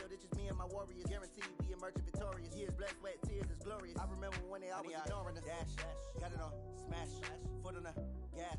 field, it's just me and my warriors. Guaranteed we emerging victorious. Years, blood, sweat, tears, it's glorious. I remember when they always ignoring us. Dash, got it on, smash, foot on the gas.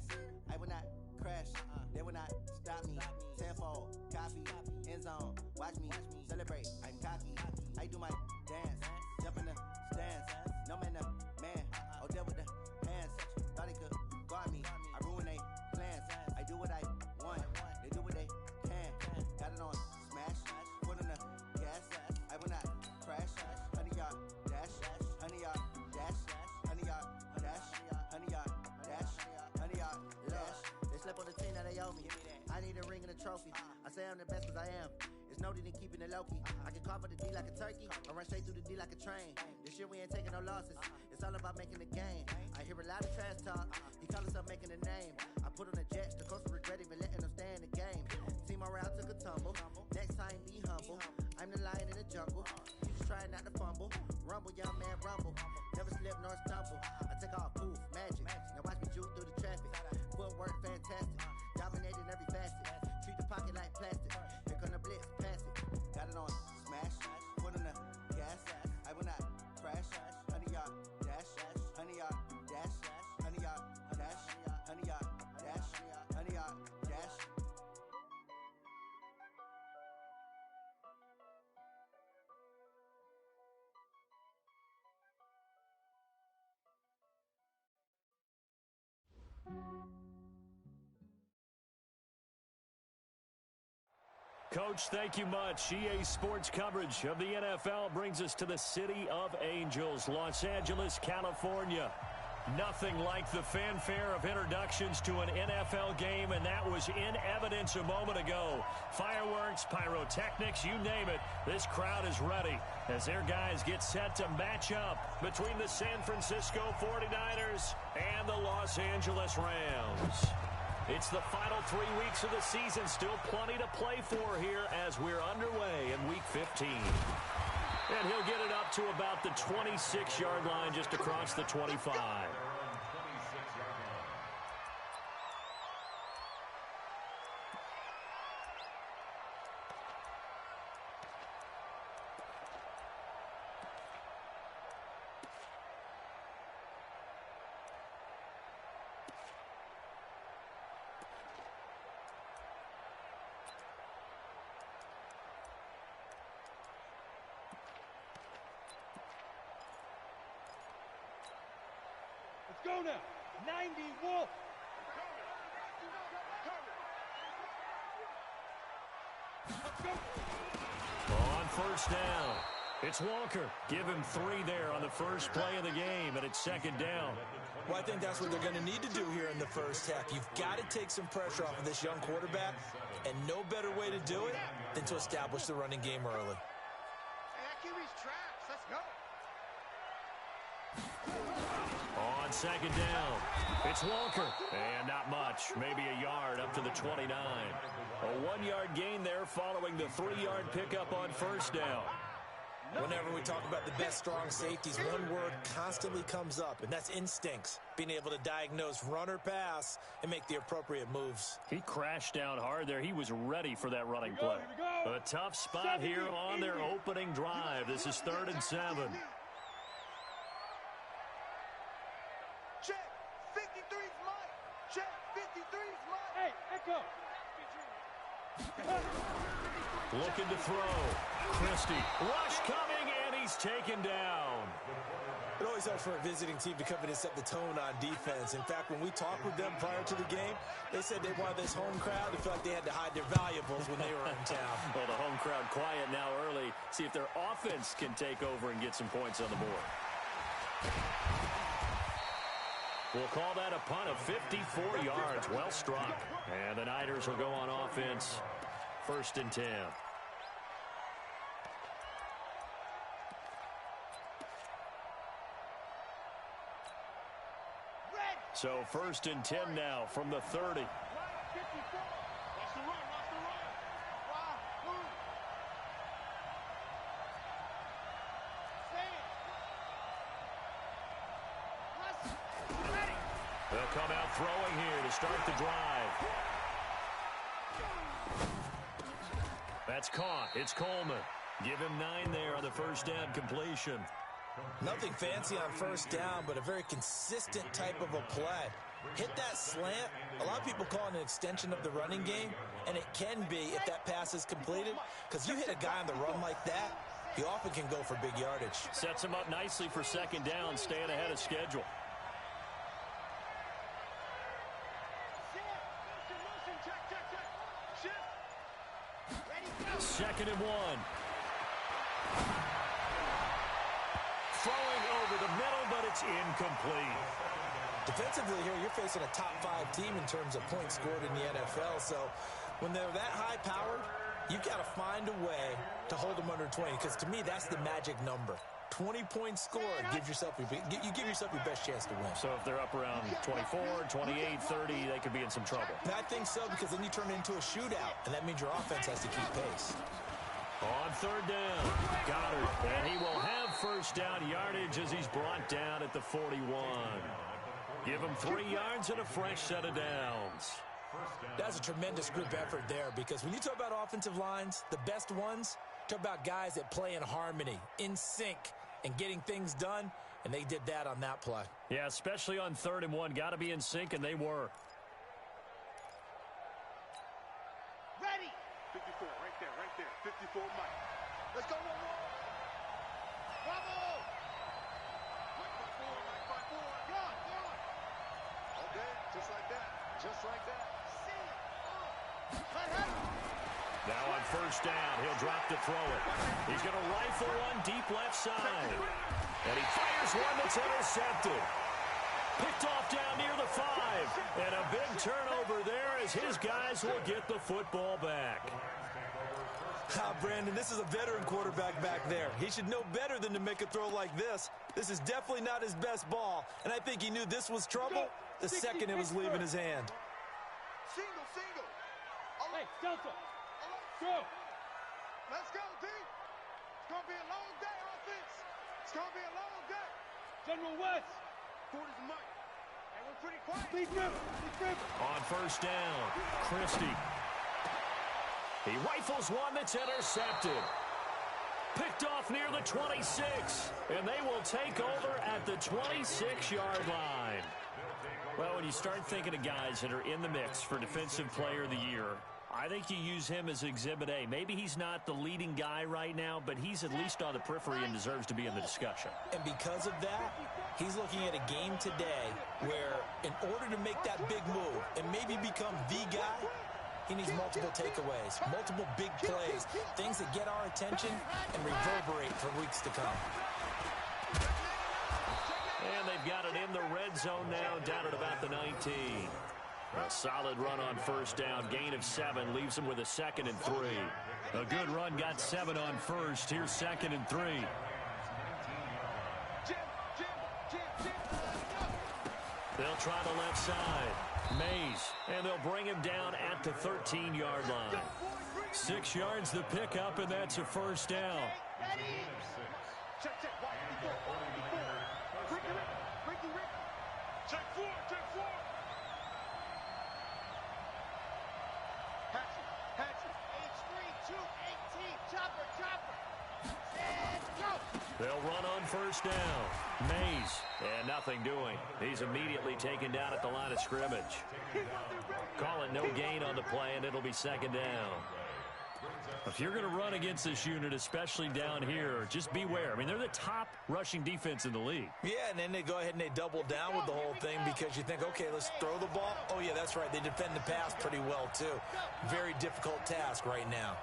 I will not crash, they will not stop me. Tenfold, copy, end zone, watch me celebrate. I'm cocky, I do my dance, jump in the stands. No man, man, oh, deal with the hands. Thought he could guard me, I ruin they plans. I do what I want, they do what they can. Got it on, smash, foot on the gas. I will not crash, 100-yard dash, 100-yard dash, 100-yard dash, 100-yard dash, 100-yard dash. They slept on the team that they owe me. I need a ring and a trophy. I say I'm the best cause I am. It's noted in keeping it low-key. I can carve the D like a turkey, or run straight through the D like a train. This year we ain't taking no losses. It's all about making the game. I hear a lot of trash talk. He call himself making a name. I put on the Jets. The coach will regret even letting them stay in the game. Team around took a tumble. Next time be humble. I'm the lion in the jungle. You just trying not to fumble. Rumble, young man, rumble. Never slip nor stumble. I take off poof, magic. Now watch me juke through the traffic. Footwork fantastic. Dominating every facet. Treat the pocket like plastic. Here come the blitz, pass it. Got it on, smash. Foot on the gas. I will not crash. 100-yard dash. 100-yard dash. 100-yard dash. 100-yard dash. 100-yard dash. Coach, thank you much. EA Sports coverage of the NFL brings us to the City of Angels, Los Angeles, California. Nothing like the fanfare of introductions to an NFL game, and that was in evidence a moment ago. Fireworks, pyrotechnics, you name it. This crowd is ready as their guys get set to match up between the San Francisco 49ers and the Los Angeles Rams. It's the final 3 weeks of the season. Still plenty to play for here as we're underway in Week 15. And he'll get it up to about the 26-yard line just across the 25. Go now. 90 Wolf. On first down, it's Walker. Give him 3 there on the first play of the game, and it's second down. Well, I think that's what they're going to need to do here in the first half. You've got to take some pressure off of this young quarterback, and no better way to do it than to establish the running game early. Hey, that QB's traps. Let's go. On second down, it's Walker. And not much, maybe a yard up to the 29. A 1-yard gain there following the 3-yard pickup on first down. Whenever we talk about the best strong safeties, one word constantly comes up, and that's instincts. Being able to diagnose run or pass and make the appropriate moves. He crashed down hard there. He was ready for that running play. A tough spot here on their opening drive. This is 3rd and 7. Check. 53's mine. Check. 53's mine. Hey, Echo. Looking to throw. Christie. Rush coming, and he's taken down. It always helps for a visiting team to come in and set the tone on defense. In fact, when we talked with them prior to the game, they said they wanted this home crowd to feel like they had to hide their valuables when they were in town. Well, the home crowd quiet now early. See if their offense can take over and get some points on the board. We'll call that a punt of 54 yards. Well struck. And the Niners will go on offense. 1st and 10. So 1st and 10 now from the 30. They'll come out throwing here to start the drive. That's caught. It's Coleman. Give him 9 there on the first down completion. Nothing fancy on first down, but a very consistent type of a play. Hit that slant. A lot of people call it an extension of the running game, and it can be if that pass is completed, because you hit a guy on the run like that, he often can go for big yardage. Sets him up nicely for second down, staying ahead of schedule. Second and 1. Throwing over the middle, but it's incomplete. Defensively here, you're facing a top 5 team in terms of points scored in the NFL. So when they're that high powered, you've got to find a way to hold them under 20, because to me, that's the magic number. 20 points scored, you give yourself your best chance to win. So if they're up around 24, 28, 30, they could be in some trouble. And I think so, because then you turn it into a shootout, and that means your offense has to keep pace. On third down, Goddard, and he will have first down yardage as he's brought down at the 41. Give him 3 yards and a fresh set of downs. That's a tremendous group effort there, because when you talk about offensive lines, the best ones, talk about guys that play in harmony, in sync, and getting things done, and they did that on that play. Yeah, especially on 3rd and 1. Got to be in sync, and they were. Ready. 54, right there. 54, Mike. Let's go, Bravo! Mike 5-4. Run. Okay, just like that. Now on first down, he'll drop to throw it. He's going to rifle one deep left side. And he fires one that's intercepted. Picked off down near the 5. And a big turnover there as his guys will get the football back. Brandon, this is a veteran quarterback back there. He should know better than to make a throw like this. This is definitely not his best ball. And I think he knew this was trouble the second it was leaving his hand. Single. Hey, Delta. Go. Let's go, D. It's going to be a long day, offense. It's going to be a long day. General West. 40's Mike. And we're pretty quiet. Lead River. On first down, Christie. He rifles one that's intercepted. Picked off near the 26. And they will take over at the 26-yard line. Well, when you start thinking of guys that are in the mix for Defensive Player of the Year, I think you use him as Exhibit A. Maybe he's not the leading guy right now, but he's at least on the periphery and deserves to be in the discussion. And because of that, he's looking at a game today where in order to make that big move and maybe become the guy, he needs multiple takeaways, multiple big plays, things that get our attention and reverberate for weeks to come. And they've got it in the red zone now, down at about the 19. A solid run on first down, gain of 7, leaves them with a 2nd and 3. A good run, got 7 on first. Here's 2nd and 3. They'll try the left side. Mays, and they'll bring him down at the 13-yard line. 6 yards the pickup, and that's a first down. Check. Check 4. Hatchet. H3, 218. Chopper. And go. They'll run on first down. Mays, and nothing doing. He's immediately taken down at the line of scrimmage. Call it no gain on the play, and it'll be 2nd down. If you're going to run against this unit, especially down here, just beware. I mean, they're the top rushing defense in the league. Yeah, and then they go ahead and they double down with the whole thing because you think, okay, let's throw the ball. Oh, yeah, that's right. They defend the pass pretty well, too. Very difficult task right now.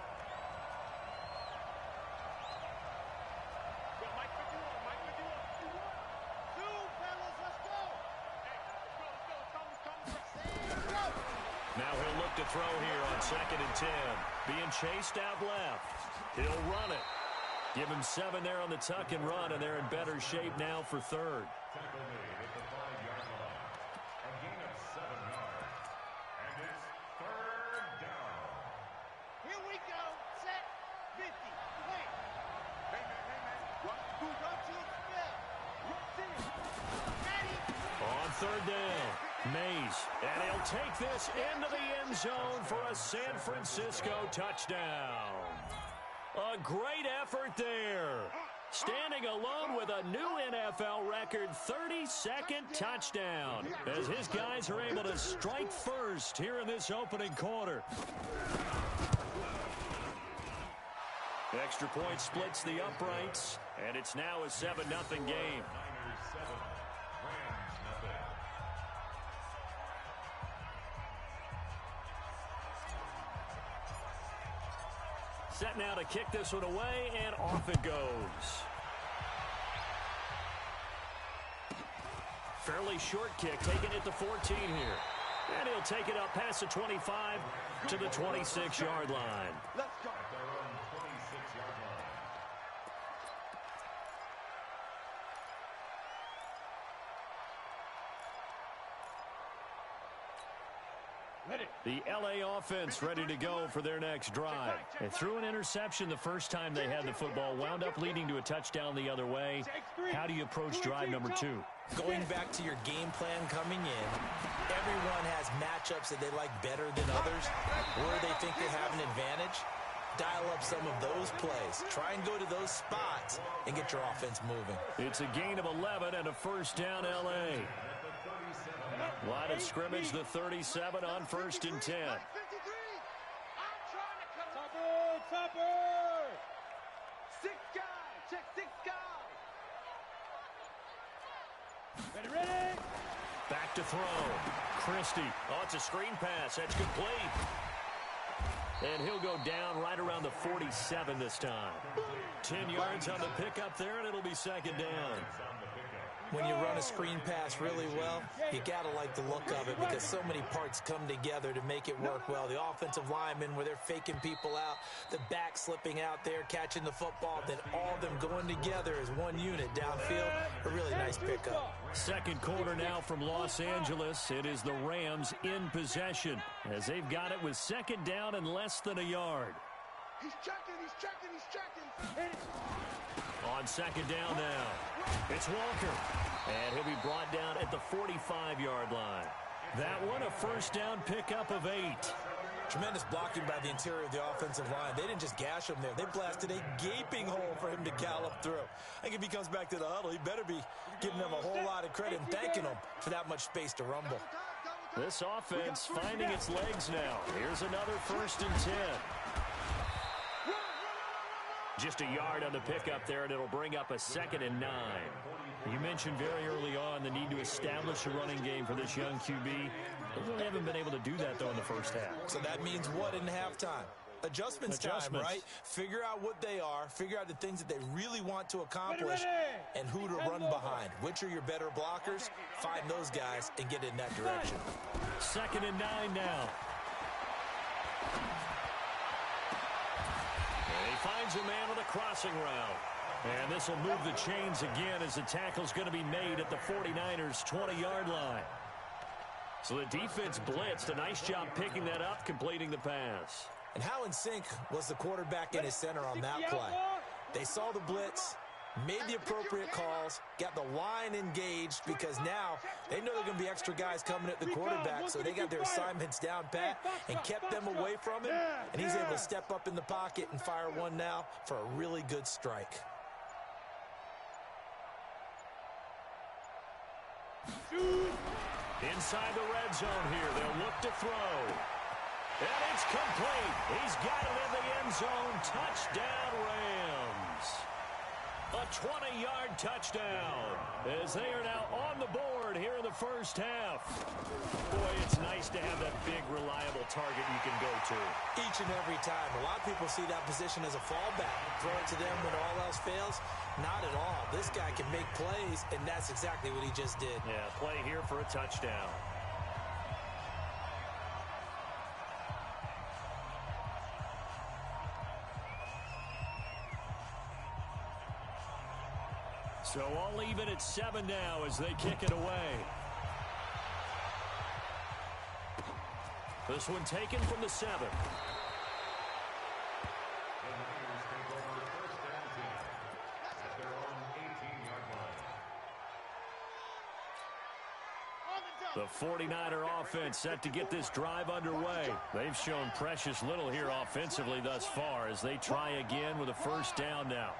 Now he'll look to throw here on 2nd and 10. Being chased out left. He'll run it. Give him 7 there on the tuck and run, and they're in better shape now for 3rd. Here we go. Set. 50. Wait. Hey, man. Run to the spell. Ready. On 3rd down, Mays, and he'll take this into the end zone for a San Francisco touchdown. A great effort there. Standing alone with a new NFL record 32nd touchdown as his guys are able to strike first here in this opening quarter. Extra point splits the uprights, and it's now a 7-0 game. Set now to kick this one away, and off it goes. Fairly short kick, taking it to 14 here. And he'll take it up past the 25 to the 26-yard line. Let's go. The L.A. offense ready to go for their next drive. They threw an interception the first time they had the football, wound up leading to a touchdown the other way. How do you approach drive number 2? Going back to your game plan coming in, everyone has matchups that they like better than others, where they think they have an advantage. Dial up some of those plays. Try and go to those spots and get your offense moving. It's a gain of 11 and a first down L.A. Line of scrimmage, the 37 on 1st and 10. Topper! 6 guys. Check 6 guys. Ready? Back to throw. Christie. Oh, it's a screen pass. That's complete. And he'll go down right around the 47 this time. 10 yards on the pickup there, and it'll be second down. When you run a screen pass really well, you got to like the look of it because so many parts come together to make it work well. The offensive linemen, where they're faking people out, the back slipping out there, catching the football, then all of them going together as one unit downfield. A really nice pickup. Second quarter now from Los Angeles. It is the Rams in possession as they've got it with second down and less than a yard. He's checking. On second down now, it's Walker. And he'll be brought down at the 45-yard line. That one, a first down pickup of 8. Tremendous blocking by the interior of the offensive line. They didn't just gash him there. They blasted a gaping hole for him to gallop through. I think if he comes back to the huddle, he better be giving them a whole lot of credit and thanking them for that much space to rumble. This offense finding its legs now. Here's another 1st and 10. Just a yard on the pickup there, and it'll bring up a 2nd and 9. You mentioned very early on the need to establish a running game for this young QB. They really haven't been able to do that, though, in the first half. So that means what in halftime? Adjustments time, right? Figure out what they are, figure out the things that they really want to accomplish, and who to run behind. Which are your better blockers? Find those guys and get in that direction. 2nd and 9 now. And he finds a man with a crossing route. And this will move the chains again as the tackle's going to be made at the 49ers' 20-yard line. So the defense blitzed. A nice job picking that up, completing the pass. And how in sync was the quarterback and his center on that play? They saw the blitz, made the appropriate calls, got the line engaged because now they know there are going to be extra guys coming at the quarterback, so they got their assignments down pat and kept them away from him, and he's able to step up in the pocket and fire one now for a really good strike. Inside the red zone here, they'll look to throw. And it's complete. He's got it in the end zone. Touchdown, Rams. A 20-yard touchdown as they are now on the board here in the first half. Boy, it's nice to have that big, reliable target you can go to. Each and every time. A lot of people see that position as a fallback. Throw it to them when all else fails. Not at all. This guy can make plays, and that's exactly what he just did. Yeah, play here for a touchdown. So all even at 7 now as they kick it away. This one taken from the 7. The 49er offense set to get this drive underway. They've shown precious little here offensively thus far as they try again with a first down now.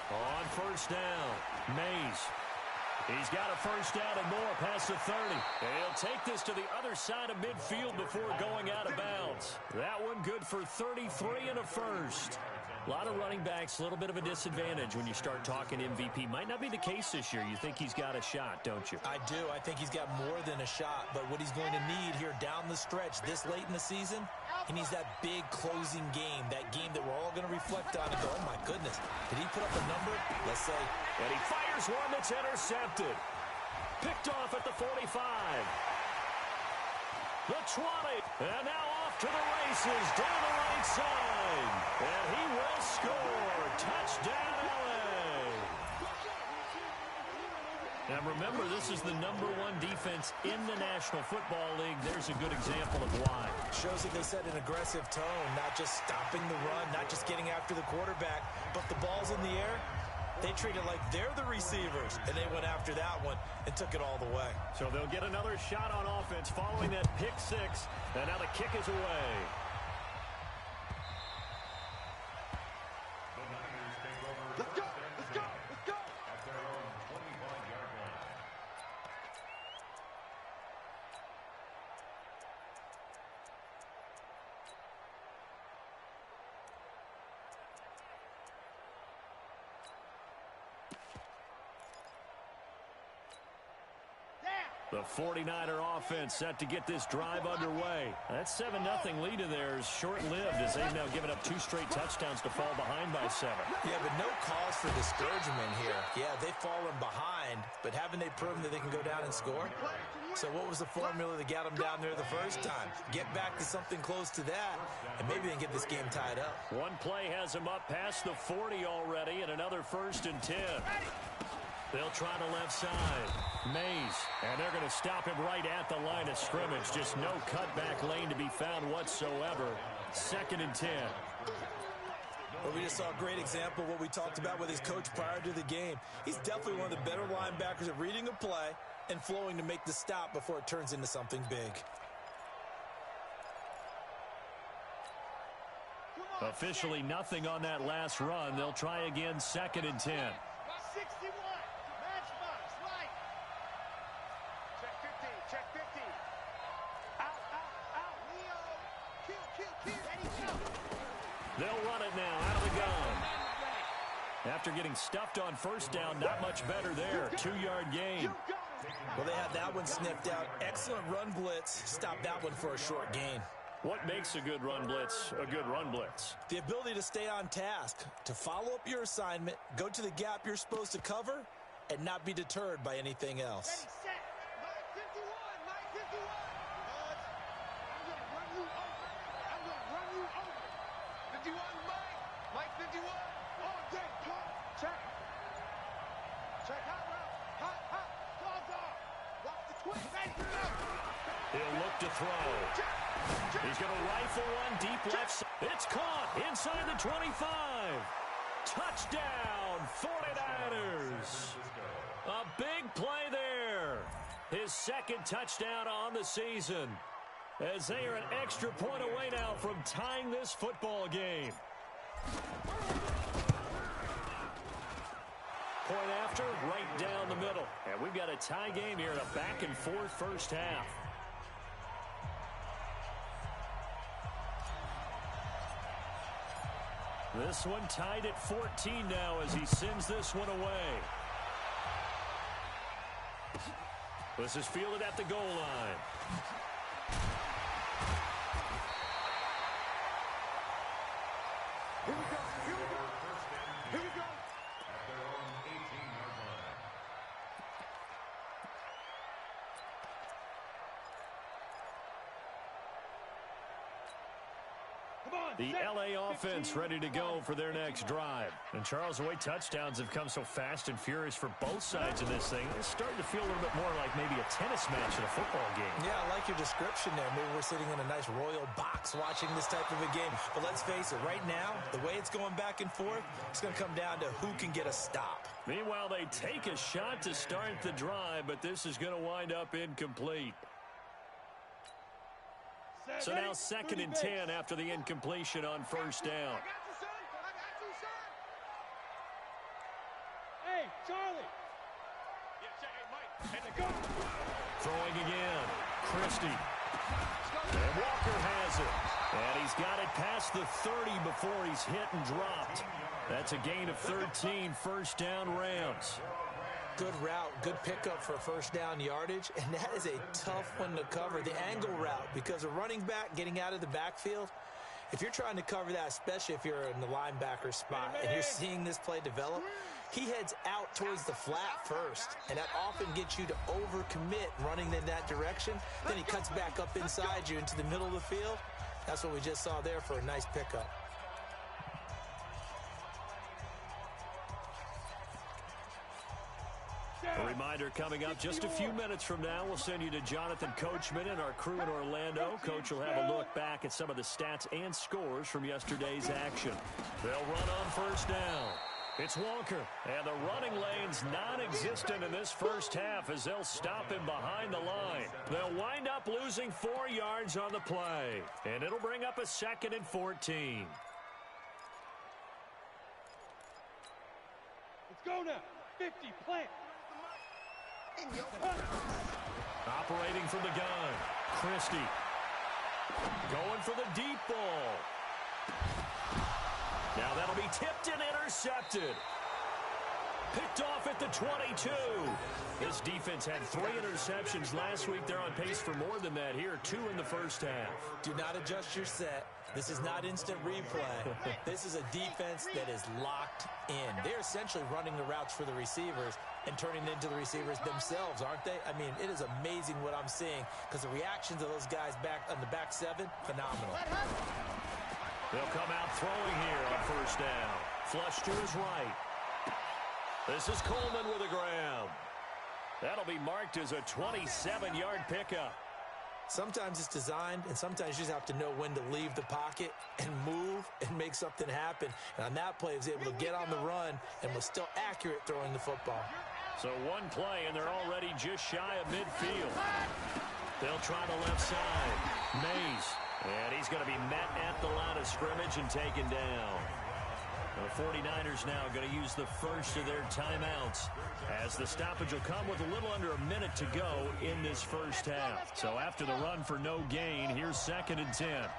On first down, Mays. He's got a first down and more past the 30. He'll take this to the other side of midfield before going out of bounds. That one good for 33 and a first. A lot of running backs, a little bit of a disadvantage when you start talking MVP. Might not be the case this year. You think he's got a shot, don't you? I do. I think he's got more than a shot. But what he's going to need here down the stretch this late in the season, he needs that big closing game, that game that we're all going to reflect on and go, oh, my goodness, did he put up a number? Let's say. And he fires one that's intercepted. Picked off at the 45. The 20, and now off to the races down the right side. And he will score. Touchdown, L.A. Now remember, this is the #1 defense in the National Football League. There's a good example of why. Shows that they set an aggressive tone, not just stopping the run, not just getting after the quarterback, but the ball's in the air. They treat it like they're the receivers, and they went after that one and took it all the way. So they'll get another shot on offense following that pick six, and now the kick is away. Let's go, let's go, let's go. At their own 25-yard line. The 49er offense set to get this drive underway. That 7-0 lead of theirs short-lived as they've now given up 2 straight touchdowns to fall behind by 7. Yeah, but no cause for discouragement here. Yeah, they've fallen behind, but haven't they proven that they can go down and score? So what was the formula that got them down there the first time? Get back to something close to that, and maybe they can get this game tied up. One play has them up past the 40 already, and another 1st and 10. They'll try the left side. Mays. And they're going to stop him right at the line of scrimmage. Just no cutback lane to be found whatsoever. 2nd and 10. Well, we just saw a great example of what we talked about with his coach prior to the game. He's definitely one of the better linebackers at reading a play and flowing to make the stop before it turns into something big. Officially nothing on that last run. They'll try again 2nd and 10. 61. Matchbox, right. Check 50, check 50. Out, Leo. Kill. Ready, go. They'll run it now out of the gun. After getting stuffed on first down, not much better there. 2-yard gain. Well, they had that one sniffed out. Excellent run blitz. Stopped that one for a short gain. What makes a good run blitz a good run blitz? The ability to stay on task, to follow up your assignment, go to the gap you're supposed to cover, and not be deterred by anything else. Ready, set. Mike 51. I'm going to run you over. 51, Mike 51. All day, pump. Check. Hot route. Hot. Dogs off. Watch the twist. Ready, go. He'll look to throw. He's going to rifle one deep left side. It's caught inside the 25. Touchdown, 49ers. A big play there. His 2nd touchdown on the season, as they are an extra point away now from tying this football game. Point after, right down the middle. And we've got a tie game here in a back-and-forth first half. This one tied at 14 now as he sends this one away. This is fielded at the goal line. Here we go. At their own 18-yard line. Come on, The L.A. offense ready to go for their next drive. And, Charles, the way touchdowns have come so fast and furious for both sides of this thing, it's starting to feel a little bit more like maybe a tennis match in a football game. Yeah, I like your description there. Maybe we're sitting in a nice royal box watching this type of a game. But let's face it, right now, the way it's going back and forth, it's going to come down to who can get a stop. Meanwhile, they take a shot to start the drive, but this is going to wind up incomplete. So now 2nd and 10 after the incompletion on first down. I got you, son. I got you, son. Hey, Charlie. Yeah, check. Hey, Mike. And the go. Throwing again. Christie. And Walker has it. And he's got it past the 30 before he's hit and dropped. That's a gain of 13, first down Rams. Good route, good pickup for first down yardage, and that is a tough one to cover, the angle route, because a running back getting out of the backfield, if you're trying to cover that, especially if you're in the linebacker spot and you're seeing this play develop, he heads out towards the flat first, and that often gets you to overcommit running in that direction. Then he cuts back up inside you into the middle of the field. That's what we just saw there for a nice pickup. A reminder coming up just a few minutes from now, we'll send you to Jonathan Coachman and our crew in Orlando. Coach will have a look back at some of the stats and scores from yesterday's action. They'll run on first down. It's Walker, and the running lane's non-existent in this first half as they'll stop him behind the line. They'll wind up losing 4 yards on the play, and it'll bring up a 2nd and 14. Let's go now. 50, plant. Operating from the gun, Christie. Going for the deep ball. Now that'll be tipped and intercepted. Picked off at the 22. This defense had 3 interceptions last week. They're on pace for more than that here, 2 in the first half. Do not adjust your set. This is not instant replay. This is a defense that is locked in. They're essentially running the routes for the receivers and turning it into the receivers themselves, aren't they? I mean, it is amazing what I'm seeing because the reactions of those guys back on the back 7, phenomenal. They'll come out throwing here on first down. Flush to his right. This is Coleman with a grab. That'll be marked as a 27-yard pickup. Sometimes it's designed, and sometimes you just have to know when to leave the pocket and move and make something happen. And on that play, he was able to get on the run and was still accurate throwing the football. So one play, and they're already just shy of midfield. They'll try the left side. Mays. And he's going to be met at the line of scrimmage and taken down. The 49ers now going to use the first of their timeouts as the stoppage will come with a little under a minute to go in this first half. So after the run for no gain, here's 2nd and 10.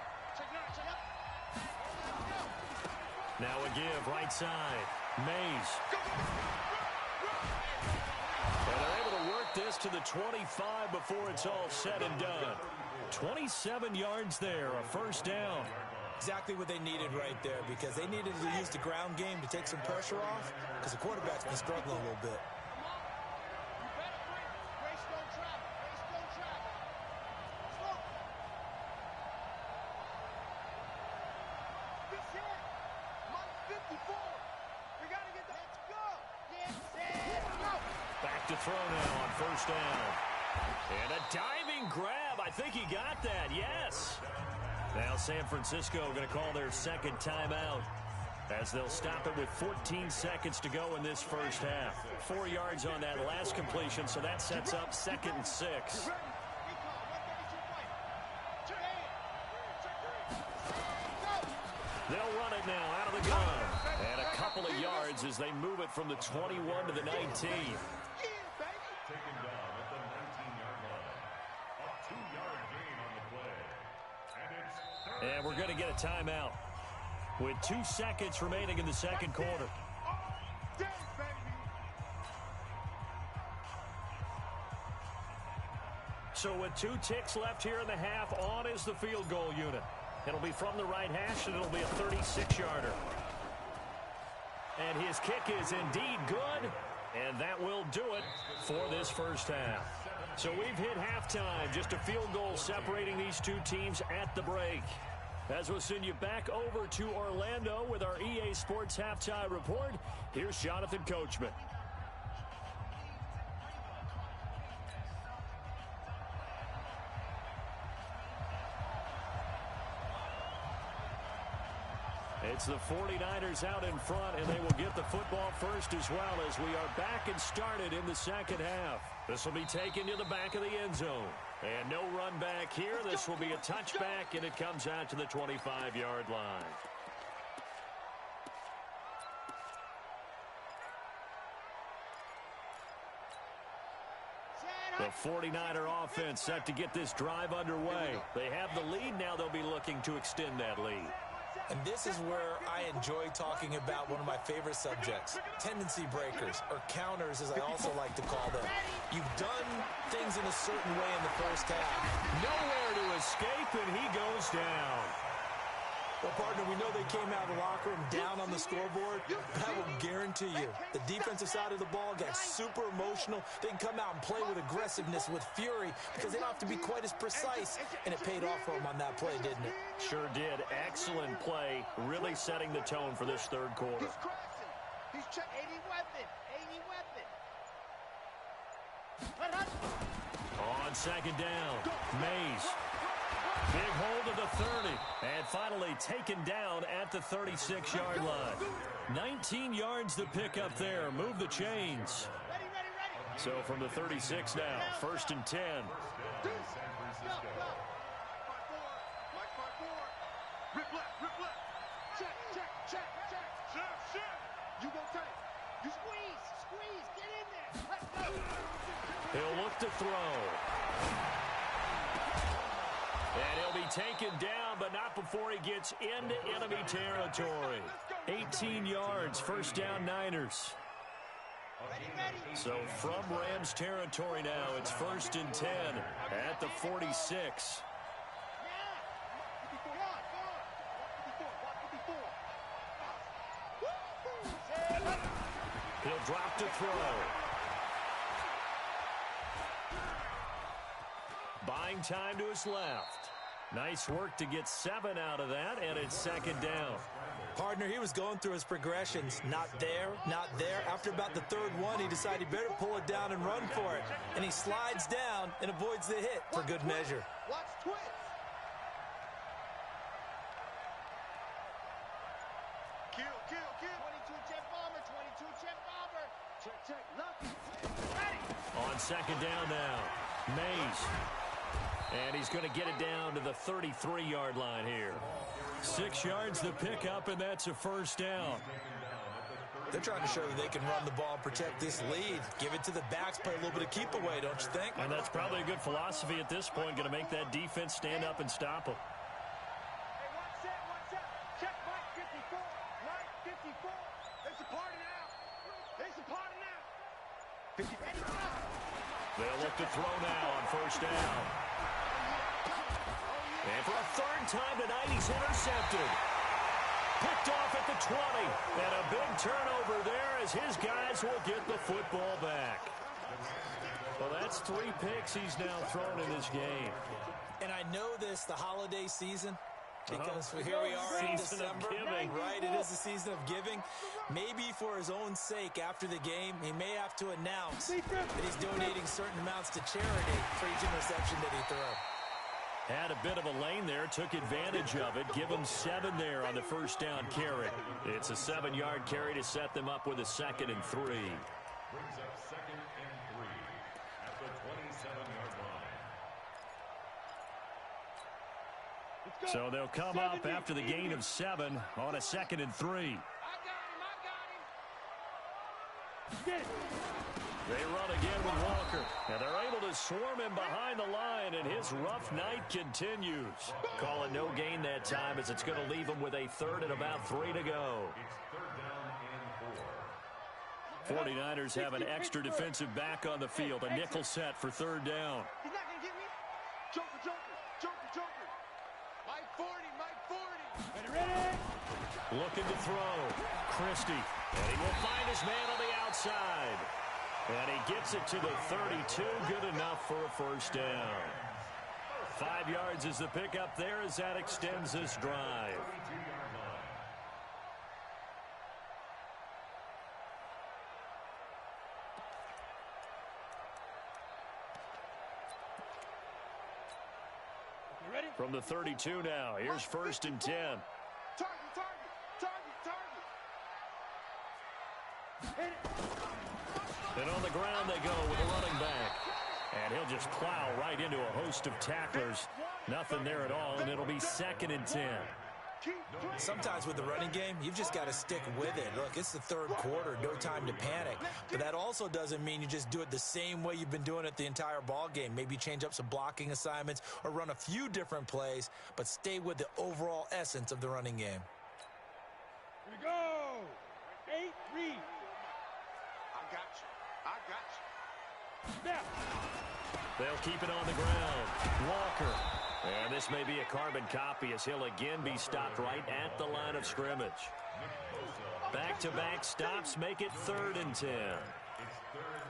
Now a give right side. Mays. And they're able to work this to the 25 before it's all said and done. 27 yards there, a first down. Exactly what they needed right there because they needed to use the ground game to take some pressure off because the quarterback's been struggling a little bit. Back to throw now on first down. And a diving grab. I think he got that, yes. Now San Francisco going to call their 2nd timeout as they'll stop it with 14 seconds to go in this first half. 4 yards on that last completion, so that sets up 2nd and 6. They'll run it now out of the gun. And a couple of yards as they move it from the 21 to the 19. Taken down at the 19-yard line. A 2-yard gain on the play. And it's 3rd. And we're going to get a timeout with 2 seconds remaining in the second quarter. So with 2 ticks left here in the half, on is the field goal unit. It'll be from the right hash, and it'll be a 36-yarder. And his kick is indeed good, and that will do it for this first half. So we've hit halftime, just a field goal separating these two teams at the break. As we'll send you back over to Orlando with our EA Sports Halftime Report, here's Jonathan Coachman. It's the 49ers out in front, and they will get the football first as well as we are back and started in the second half. This will be taken to the back of the end zone. And no run back here. This will be a touchback, and it comes out to the 25-yard line. The 49er offense set to get this drive underway. They have the lead. Now they'll be looking to extend that lead. And this is where I enjoy talking about one of my favorite subjects, tendency breakers, or counters as I also like to call them. You've done things in a certain way in the first half. Nowhere to escape, and he goes down. Well, partner, we know they came out of the locker room down on the scoreboard, but I will guarantee you the defensive side of the ball got super emotional. They can come out and play with aggressiveness, with fury, because they don't have to be quite as precise, and it paid off for them on that play, didn't it? Sure did. Excellent play, really setting the tone for this third quarter. He's crossing. He's check 80 weapon. 80 weapon. On second down, Mays. Big hold of the 30, and finally taken down at the 36-yard line. 19 yards to pick up there. Move the chains. Ready. So from the 36 now, 1st and 10. Go. Rip left. Check. You go tight. You squeeze. Get in there. Let's go. He'll look to throw. And he'll be taken down, but not before he gets into enemy territory. 18 yards, 1st down Niners. Ready. So from Rams territory now, it's 1st and 10 at the 46. He'll drop to throw. Buying time to his left. Nice work to get 7 out of that, and it's 2nd down. Partner, he was going through his progressions. Not there. After about the 3rd one, he decided he better pull it down and run for it. And he slides down and avoids the hit for good measure. Watch twist. Kill. 22 jet bomber. Check. Lucky. Ready. On 2nd down now, Mays. And he's going to get it down to the 33-yard line here. 6 yards to pick up, and that's a 1st down. They're trying to show that they can run the ball and protect this lead. Give it to the backs, play a little bit of keep away, don't you think? And that's probably a good philosophy at this point, going to make that defense stand up and stop them. Hey, one set. Check Mike 54. They support it now. 50 ready. They'll look to throw now on 1st down. And for a 3rd time tonight, he's intercepted. Picked off at the 20. And a big turnover there as his guys will get the football back. Well, that's 3 picks he's now thrown in this game. And I know this, the holiday season, because here we are in December, right? It is the season of giving. Maybe for his own sake, after the game, he may have to announce that he's donating certain amounts to charity for each interception that he threw. Had a bit of a lane there, took advantage of it. Give him 7 there on the 1st down carry. It's a 7-yard carry to set them up with a 2nd and 3. Brings up 2nd and 3 at the 27-yard line. So they'll come up after the gain of 7 on a 2nd and 3. I got him. They run again with Walker, and they're able to swarm him behind the line, and his rough night continues. Call it no gain that time as it's going to leave him with a 3rd and about 3 to go. It's 3rd down and 4. 49ers have an extra defensive back on the field, a nickel set for 3rd down. He's not going to get me. Joker. Mike 40. Ready. Looking to throw. Christie. And he will find his man on the outside. And he gets it to the 32. Good enough for a 1st down. 5 yards is the pickup there as that extends this drive. From the 32 now, here's 1st and 10. And on the ground they go with a running back. And he'll just plow right into a host of tacklers. Nothing there at all, and it'll be 2nd and 10. Sometimes with the running game, you've just got to stick with it. Look, it's the 3rd quarter, no time to panic. But that also doesn't mean you just do it the same way you've been doing it the entire ball game. Maybe change up some blocking assignments or run a few different plays, but stay with the overall essence of the running game. Here we go. 8, read. I got you. Snap. They'll keep it on the ground. Walker. And this may be a carbon copy as he'll again be stopped right at the line of scrimmage. Back-to-back stops make it 3rd and 10. It's 3rd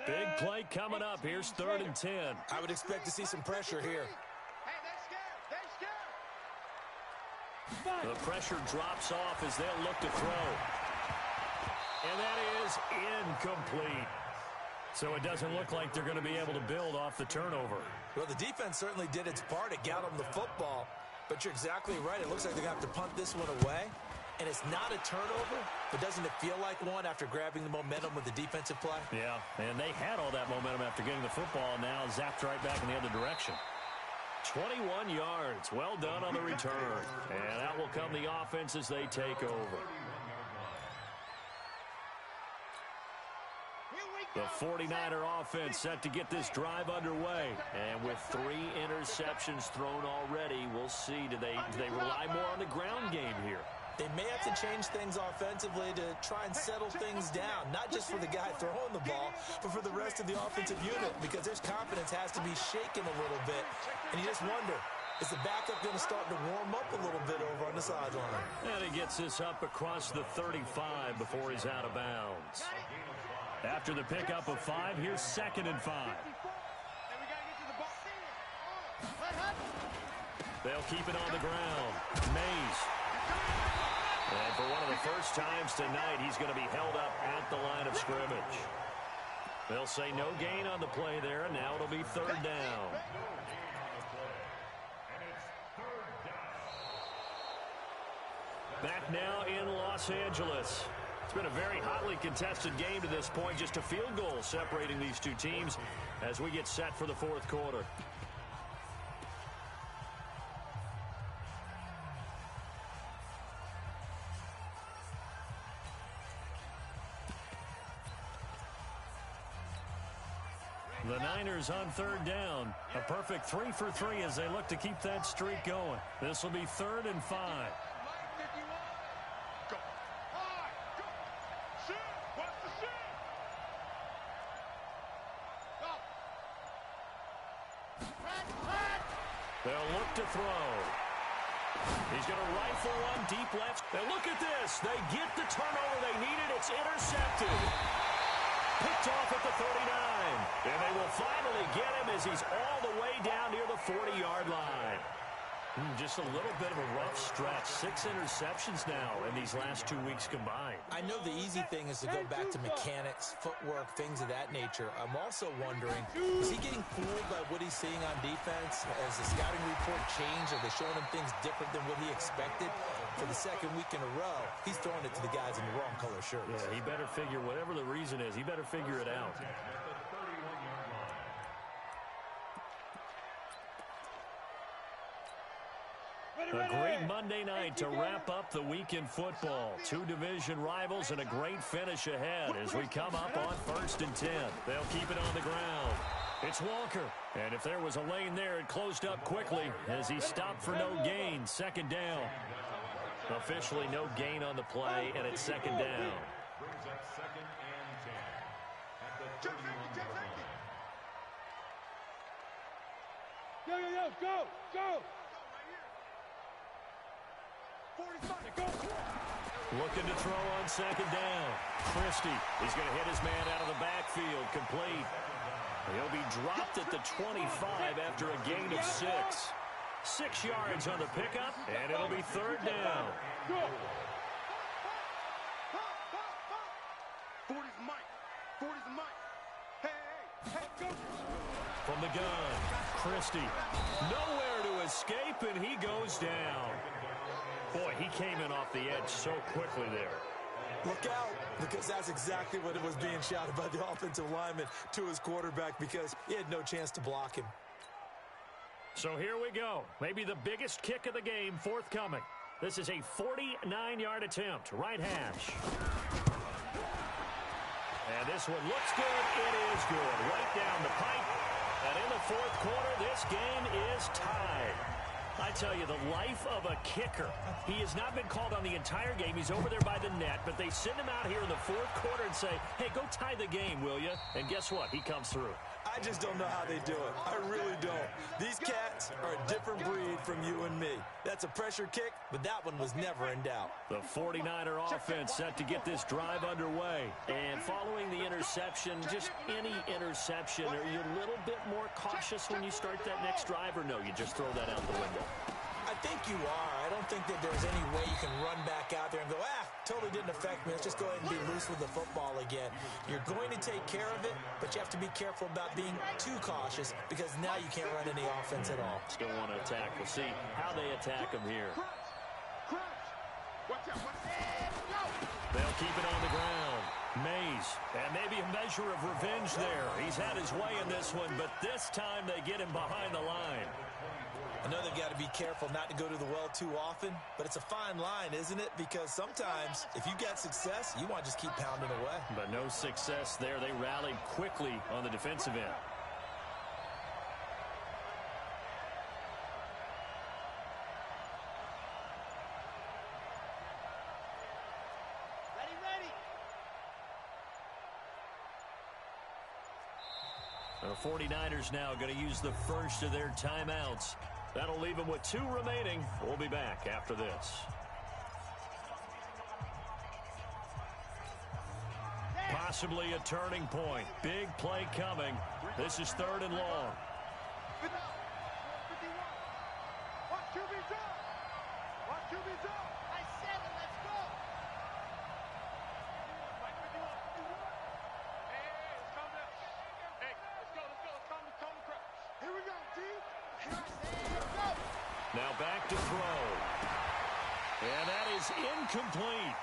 and 10. Big play coming up. Here's 3rd and 10. I would expect to see some pressure here. Hey, they're scared. The pressure drops off as they'll look to throw. And that is incomplete. So it doesn't look like they're going to be able to build off the turnover. Well, the defense certainly did its part. It got them the football. But you're exactly right. It looks like they're going to have to punt this one away. And it's not a turnover, but doesn't it feel like one after grabbing the momentum with the defensive play? Yeah, and they had all that momentum after getting the football, and now zapped right back in the other direction. 21 yards. Well done on the return. And out will come the offense as they take over. The 49er offense set to get this drive underway. And with 3 interceptions thrown already, we'll see. Do they rely more on the ground game here? They may have to change things offensively to try and settle things down, not just for the guy throwing the ball, but for the rest of the offensive unit, because their confidence has to be shaken a little bit. And you just wonder, is the backup going to start to warm up a little bit over on the sideline? And he gets this up across the 35 before he's out of bounds. After the pickup of 5, here's 2nd and 5. They'll keep it on the ground. Mays. And for one of the first times tonight, he's going to be held up at the line of scrimmage. They'll say no gain on the play there, and now it'll be 3rd down. Back now in Los Angeles. It's been a very hotly contested game to this point. Just a field goal separating these two teams as we get set for the 4th quarter. The Niners on 3rd down. A perfect 3 for 3 as they look to keep that streak going. This will be 3rd and 5. They'll look to throw. He's going to rifle one deep left. And look at this. They get the turnover they needed. It's intercepted. Picked off at the 39. And they will finally get him as he's all the way down near the 40-yard line. Just a little bit of a rough stretch. 6 interceptions now in these last 2 weeks combined. I know the easy thing is to go back to mechanics, footwork, things of that nature. I'm also wondering, is he getting fooled by what he's seeing on defense? Has the scouting report changed? Are they showing him things different than what he expected? For the 2nd week in a row, he's throwing it to the guys in the wrong color shirts. Yeah, he better figure, whatever the reason is, he better figure it out. A great Monday night to wrap up the week in football. 2 division rivals and a great finish ahead as we come up on 1st and 10. They'll keep it on the ground. It's Walker. And if there was a lane there, it closed up quickly as he stopped for no gain. 2nd down. Officially no gain on the play, and it's 2nd down. Brings up 2nd and 10 at the 31-yard line. Go! 40 spot, go! Looking to throw on second down. Christie, he's going to hit his man out of the backfield, complete. He'll be dropped at the 25 after a gain of 6. 6 yards on the pickup, and it'll be third down. 40's Mike. 40's Mike. Hey, coach. From the gun, Christie. Nowhere to escape, and he goes down. Boy, he came in off the edge so quickly there. Look out, because that's exactly what it was being shouted by the offensive lineman to his quarterback because he had no chance to block him. So here we go. Maybe the biggest kick of the game forthcoming. This is a 49-yard attempt, right hash. And this one looks good. It is good. Right down the pipe. And in the fourth quarter, this game is tied. I tell you, the life of a kicker. He has not been called on the entire game. He's over there by the net, but they send him out here in the fourth quarter and say, hey, go tie the game, will you? And guess what? He comes through. I just don't know how they do it. I really don't. These cats are a different breed from you and me. That's a pressure kick, but that one was never in doubt. The 49er offense set to get this drive underway. And following the interception, just any interception, are you a little bit more cautious when you start that next drive, or no, you just throw that out the window? I think you are. I don't think that there's any way you can run back out there and go, totally didn't affect me. Let's just go ahead and be loose with the football again. You're going to take care of it, but you have to be careful about being too cautious because now you can't run any offense at all. Still want to attack. We'll see how they attack him here. Watch out. They'll keep it on the ground. Mays, and maybe a measure of revenge there. He's had his way in this one, but this time they get him behind the line. I know they've got to be careful not to go to the well too often, but it's a fine line, isn't it? Because sometimes, if you get success, you want to just keep pounding away. But no success there. They rallied quickly on the defensive end. The 49ers now going to use the first of their timeouts. That'll leave them with 2 remaining. We'll be back after this. Possibly a turning point. Big play coming. This is 3rd and long. Watch QB's up. Watch QB's up. I said it. Let's go. Hey, let's calm down. Hey, let's go. Let's calm the crowd. Here we go, team. Now back to throw. And that is incomplete.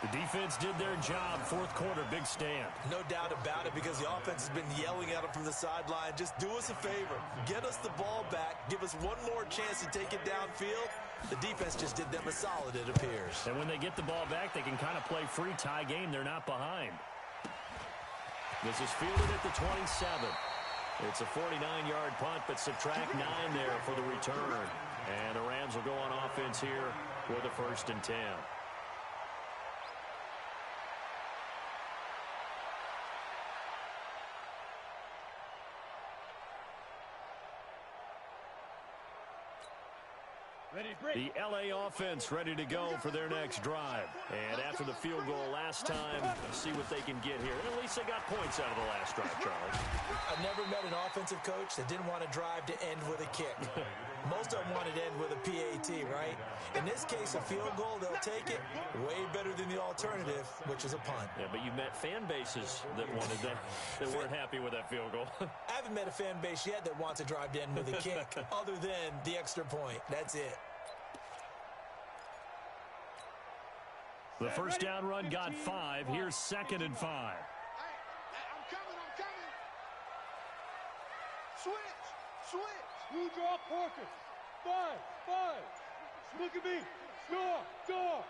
The defense did their job. Fourth quarter, big stand. No doubt about it because the offense has been yelling at them from the sideline. Just do us a favor. Get us the ball back. Give us one more chance to take it downfield. The defense just did them a solid, it appears. And when they get the ball back, they can kind of play free tie game. They're not behind. This is fielded at the 27. It's a 49-yard punt, but subtract 9 there for the return. And the Rams will go on offense here with a 1st and 10. The LA offense ready to go for their next drive. And after the field goal last time, see what they can get here. And at least they got points out of the last drive, Charlie. I've never met an offensive coach that didn't want to drive to end with a kick. Most of them wanted to end with a PAT, right? In this case, a field goal, they'll take it. Way better than the alternative, which is a punt. Yeah, but you met fan bases that wanted that, that weren't happy with that field goal. I haven't met a fan base yet that wants to drive to end with a kick, other than the extra point. That's it. The first down run got 5. Here's 2nd and 5. I'm coming. Switch. You draw Porter. 5. Look at me. Score.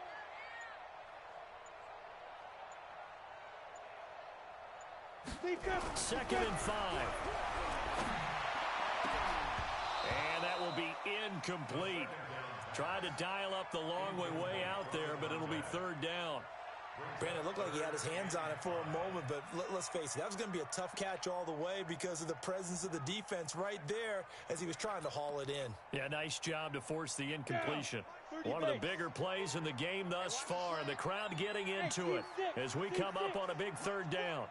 Defense. 2nd and 5. And that will be incomplete. Tried to dial up the long way out there, but it'll be 3rd down. Brandon, it looked like he had his hands on it for a moment, but let's face it, that was going to be a tough catch all the way because of the presence of the defense right there as he was trying to haul it in. Yeah, nice job to force the incompletion. One of the bigger plays in the game thus far, and the crowd getting into it as we come up on a big third down.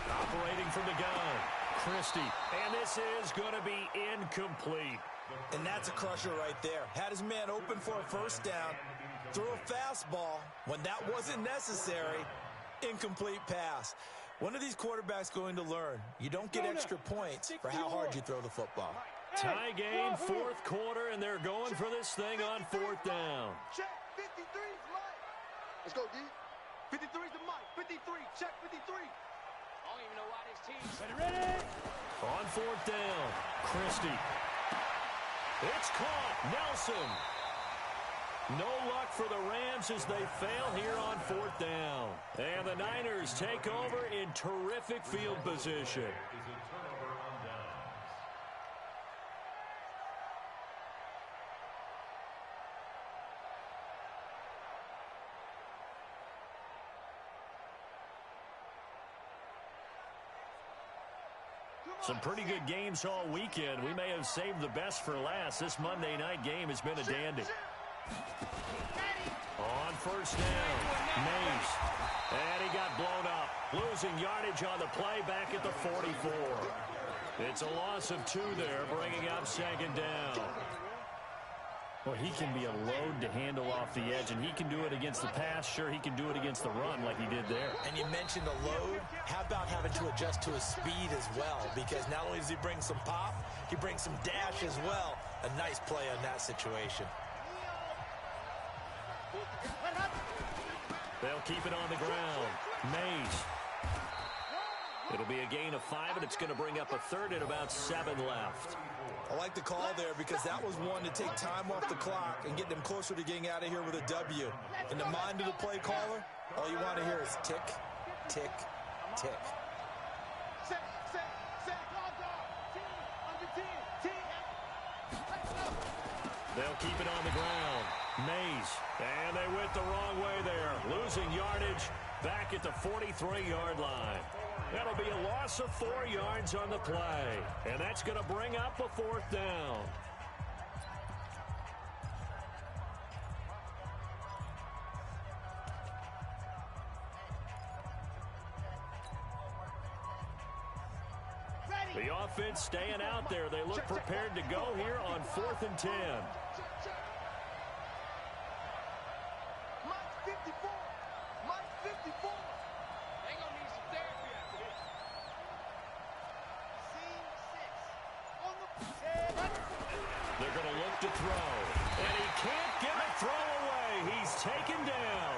Operating from the gun, Christie, and this is going to be incomplete. And that's a crusher right there. Had his man open for a first down, threw a fastball when that wasn't necessary, incomplete pass. When are these quarterbacks going to learn? You don't get extra points for how hard you throw the football. Tie game, fourth quarter, and they're going for this thing on fourth down. Check 53 is Mike. Let's go, D. 53 is the Mike. 53. Check 53. I don't even know why this team's ready. On fourth down, Christie. It's caught. Nelson. No luck for the Rams as they fail here on fourth down. And the Niners take over in terrific field position. Some pretty good games all weekend. We may have saved the best for last. This Monday night game has been a dandy. On first down, Mays. And he got blown up. Losing yardage on the play back at the 44. It's a loss of 2 there, bringing up second down. Well, he can be a load to handle off the edge, and he can do it against the pass. Sure, he can do it against the run like he did there. And you mentioned a load. How about having to adjust to his speed as well? Because not only does he bring some pop, he brings some dash as well. A nice play on that situation. They'll keep it on the ground. Mays. It'll be a gain of 5, and it's going to bring up a third and about 7 left. I like the call there because that was one to take time off the clock and get them closer to getting out of here with a W. In the mind of the play caller, all you want to hear is tick, tick, tick. They'll keep it on the ground. Mays. And they went the wrong way there. Losing yardage back at the 43-yard line. That'll be a loss of 4 yards on the play. And that's going to bring up a fourth down. The offense staying out there. They look prepared to go here on 4th and 10. They're going to look to throw. And he can't get a throw away. He's taken down.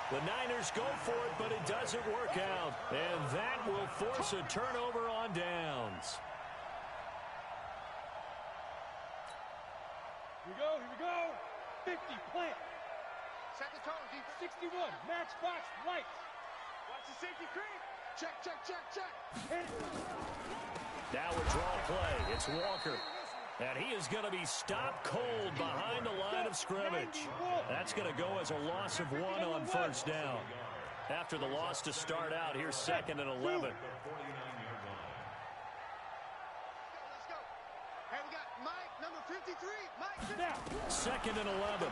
The Niners go for it, but it doesn't work out. And that will force a turnover on downs. Here we go. 50, plant. Set the tone, D. 61, matchbox, lights. Watch the safety creep. Check, check, check, check. Now a draw play. It's Walker. And he is going to be stopped cold behind the line of scrimmage. That's going to go as a loss of 1 on first down. After the loss to start out, here's 2nd and 11. Let's go. Hey, we got Mike, number 53. Mike. 2nd and 11.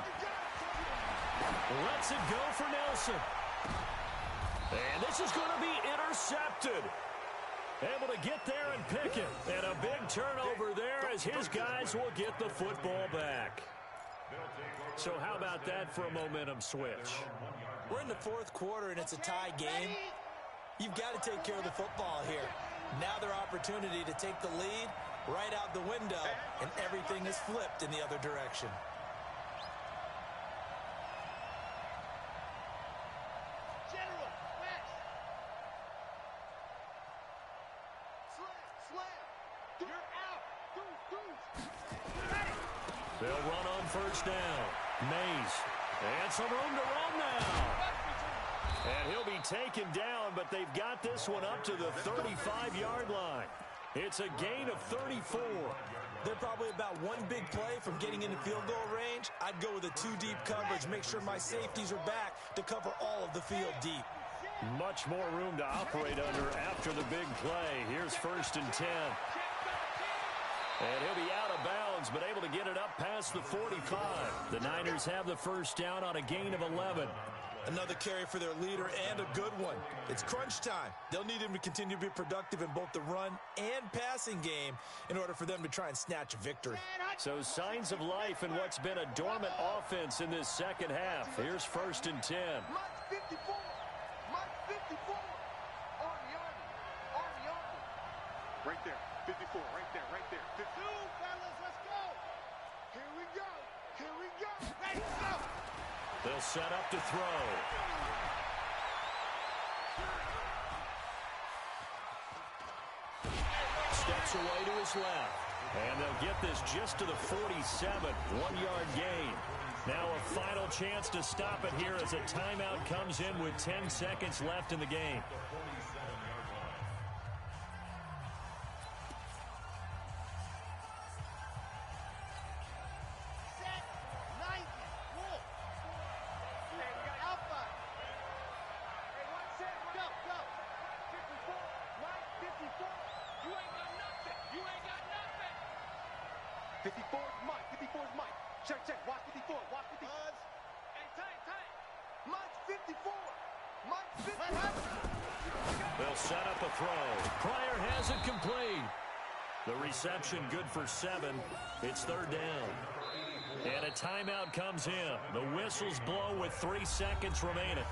Lets it go for Nelson. And this is going to be intercepted. Able to get there and pick it. And a big turnover there as his guys will get the football back. So how about that for a momentum switch? We're in the 4th quarter, and it's a tie game. You've got to take care of the football here. Now their opportunity to take the lead right out the window, and everything is flipped in the other direction. They'll run on first down. Mays. And some room to run now. And he'll be taken down, but they've got this one up to the 35-yard line. It's a gain of 34. They're probably about one big play from getting into field goal range. I'd go with a two-deep coverage, make sure my safeties are back to cover all of the field deep. Much more room to operate under after the big play. Here's 1st and 10. And he'll be out of bounds, but able to get it up past the 45. The Niners have the first down on a gain of 11. Another carry for their leader and a good one. It's crunch time. They'll need him to continue to be productive in both the run and passing game in order for them to try and snatch a victory. So signs of life in what's been a dormant offense in this second half. Here's 1st and 10. Mike 54. Mike 54. Army. Right there. 54. Right there. 52, fellas. Let's go. Here we go. Let's go. They'll set up to throw. Steps away to his left. And they'll get this just to the 47. 1-yard gain. Now a final chance to stop it here as a timeout comes in with 10 seconds left in the game. Check. Watch 54. Hey, tight. Mike 54. Mike 54. They'll set up a throw. Pryor has it complete. The reception good for 7. It's 3rd down. And a timeout comes in. The whistles blow with 3 seconds remaining.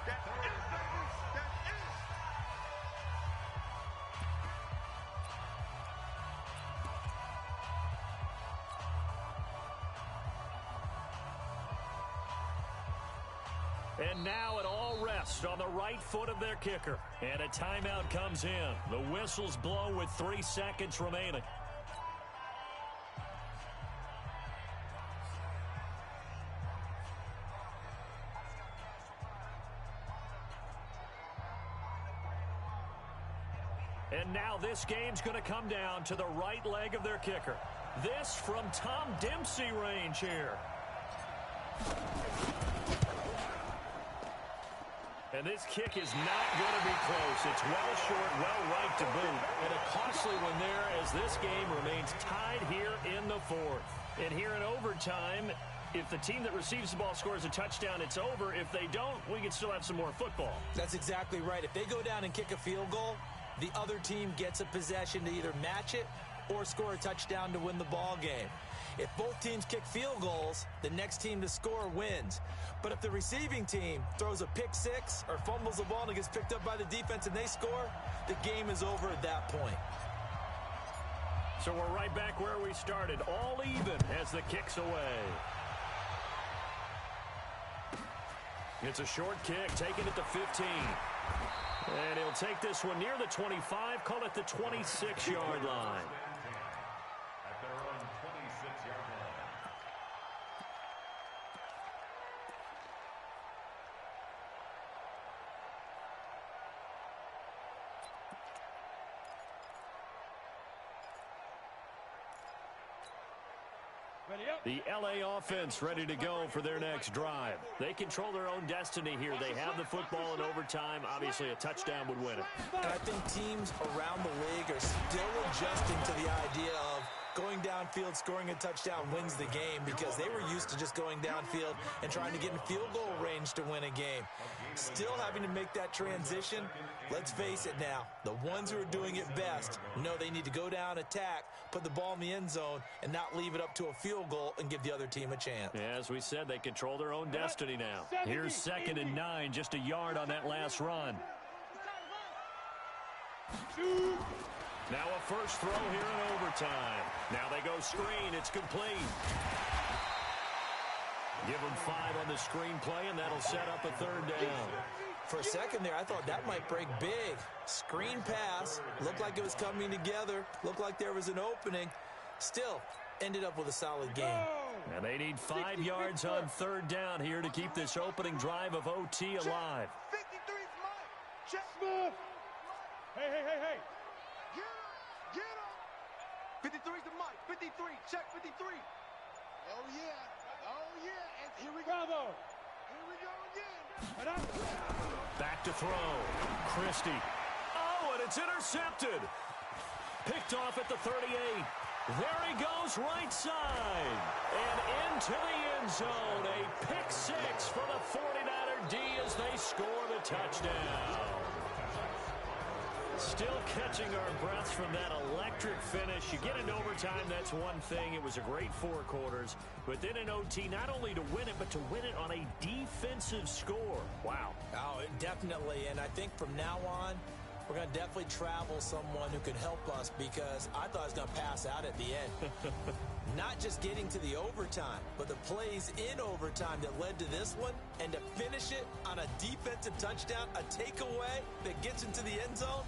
And now it all rests on the right foot of their kicker. And a timeout comes in. The whistles blow with 3 seconds remaining. And now this game's going to come down to the right leg of their kicker. This from Tom Dempsey range here. And this kick is not going to be close. It's well short, well right to boot. And a costly one there as this game remains tied here in the 4th. And here in overtime, if the team that receives the ball scores a touchdown, it's over. If they don't, we can still have some more football. That's exactly right. If they go down and kick a field goal, the other team gets a possession to either match it or score a touchdown to win the ball game. If both teams kick field goals, the next team to score wins. But if the receiving team throws a pick six or fumbles the ball and it gets picked up by the defense and they score, the game is over at that point. So we're right back where we started, all even as the kick's away. It's a short kick, taking it to 15. And he'll take this one near the 25, call it the 26-yard line. At their own 26-yard line. The LA offense ready to go for their next drive. They control their own destiny here. They have the football in overtime. Obviously, a touchdown would win it. And I think teams around the league are still adjusting to the idea of going downfield, scoring a touchdown wins the game, because they were used to just going downfield and trying to get in field goal range to win a game. Still having to make that transition. Let's face it now, the ones who are doing it best know they need to go down, attack, put the ball in the end zone, and not leave it up to a field goal and give the other team a chance. Yeah, as we said, they control their own destiny now. Here's 2nd and 9, just a yard on that last run. Now a first throw here in overtime. Now they go screen. It's complete. Give them 5 on the screen play, and that'll set up a 3rd down. For a second there, I thought that might break big. Screen pass. Looked like it was coming together. Looked like there was an opening. Still, ended up with a solid game. And they need 5 yards on 3rd down here to keep this opening drive of OT alive. 53's mine. Check. Smith. Hey. Get him. 53's the mic. 53. Check 53. Oh, yeah. Oh, yeah. And here we go. Here we go again. Back to throw. Christie. Oh, and it's intercepted. Picked off at the 38. There he goes, right side. And into the end zone. A pick six for the 49er D as they score the touchdown. Still catching our breaths from that electric finish. You get into overtime, that's one thing. It was a great 4 quarters. But then in OT, not only to win it, but to win it on a defensive score. Wow. Oh, definitely. And I think from now on, we're going to definitely travel someone who can help us because I thought I was going to pass out at the end. Not just getting to the overtime, but the plays in overtime that led to this one, and to finish it on a defensive touchdown, a takeaway that gets into the end zone.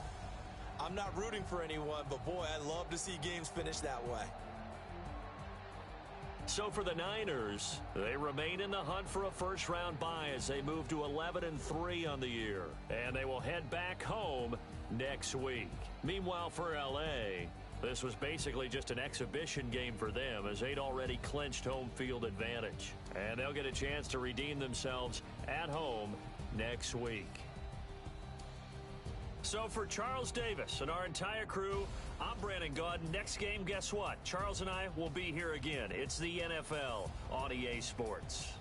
I'm not rooting for anyone, but boy, I love to see games finish that way. So for the Niners, they remain in the hunt for a first-round bye as they move to 11-3 on the year. And they will head back home next week. Meanwhile, for L.A., this was basically just an exhibition game for them as they'd already clinched home field advantage. And they'll get a chance to redeem themselves at home next week. So for Charles Davis and our entire crew, I'm Brandon Gaudin. Next game, guess what? Charles and I will be here again. It's the NFL on EA Sports.